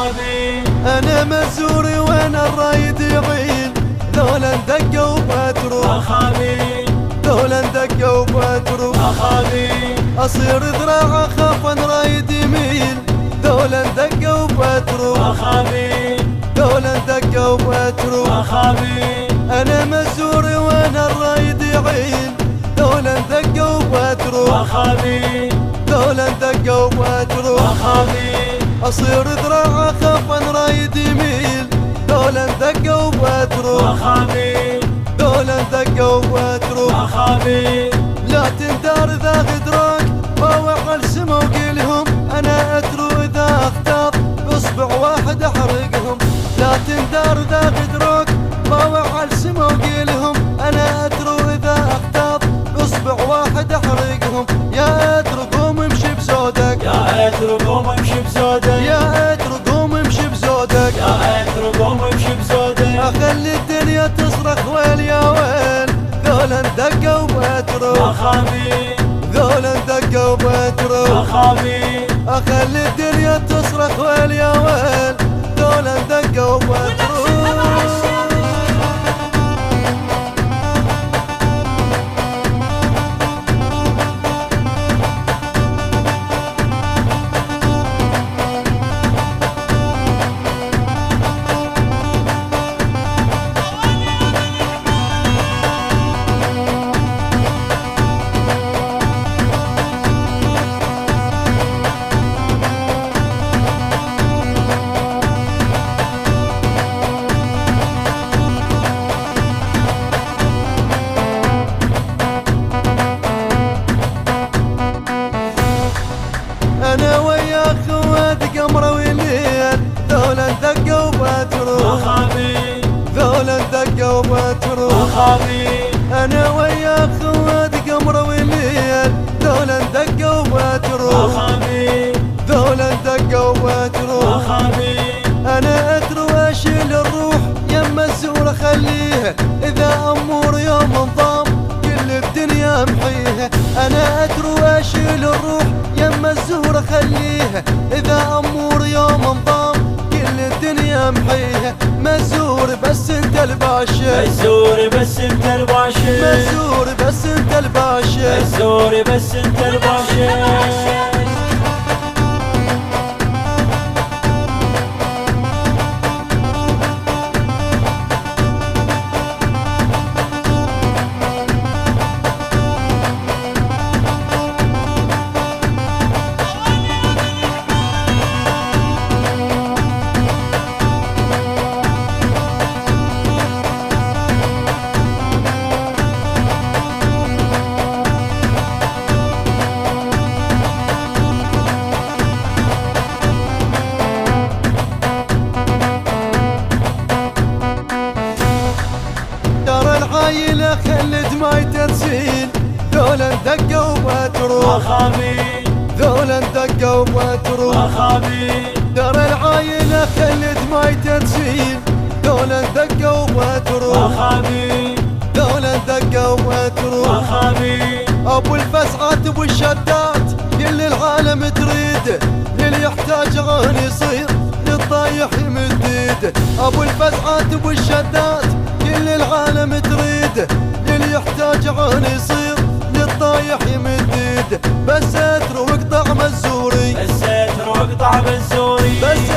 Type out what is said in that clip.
اخابي. انا مزوري وانا الرايد يعين، ذولا دقوا وبترو اخابي. ذولا دقوا وبترو اخابي. اصير ذراع اخاف ان رايد يميل، ذولا دقوا وبترو اخابي. ذولا دقوا وبترو اخابي. انا مزوري وانا الرايد يعين، ذولا دقوا وبترو اخابي. ذولا دقوا وبترو اخابي. اصير ذراع اخاف ان رايد يميل، ذولا دقوا وبترو اخابي. ذولا دقوا وبترو اخابي. لا تندار اذا غدرك باوع السما وقيلهم، انا اترو اذا اختار باصبع واحد احرقهم. لا تندار اذا غدرك باوع السما وقيلهم، انا اترو اذا اختار باصبع واحد احرقهم. يا اترو قوم امشي بزودك، يا اترو قوم امشي بزودك، يا اترو قوم امشي بزودك، يا اترو قوم امشي بزودك. اخلي الدنيا تصرخ ويل يا ويل، ذولا دقوا وبترو اخابي. ذولا دقوا وبترو اخابي. اخلي الدنيا تصرخ ويل يا ويل، ذولا دقوا وبترو. انا ويا خوات قمره وليل، ذولا دقوا وبترو اخابي. ذولا دقوا وبترو اخابي. انا ويا خوات قمره وليل، ذولا دقوا وبترو اخابي. ذولا دقوا وبترو اخابي. انا اترو اشيل الروح يم الزور اخليها، اذا امور يوم انضام كل الدنيا محيها. انا اترو اشيل الروح يم الزور اخليها، اذا امور يوم انضام كل الدنيا محيها. مزور بس انت الباشا، مزور بس انت الباشا، مزور بس انت الباشا، مزور بس انت الباشا. العايلة خلت ماي تنسين، ذولا دقوا وبترو اخابي. ذولا دقوا وبترو اخابي. دار العايلة خلت ماي تنسين، ذولا دقوا وبترو اخابي. ذولا دقوا وبترو اخابي. ابو الفزعات ابو الشدات كل العالم تريده، للي يحتاج غن يصير للطايح يمد ايده. ابو الفزعات ابو الشدات كل العالم تريده، للي يحتاج غن يصير للطايح يمد ايده. بس اترو واقطع مزوري، بس اترو واقطع مزوري، بس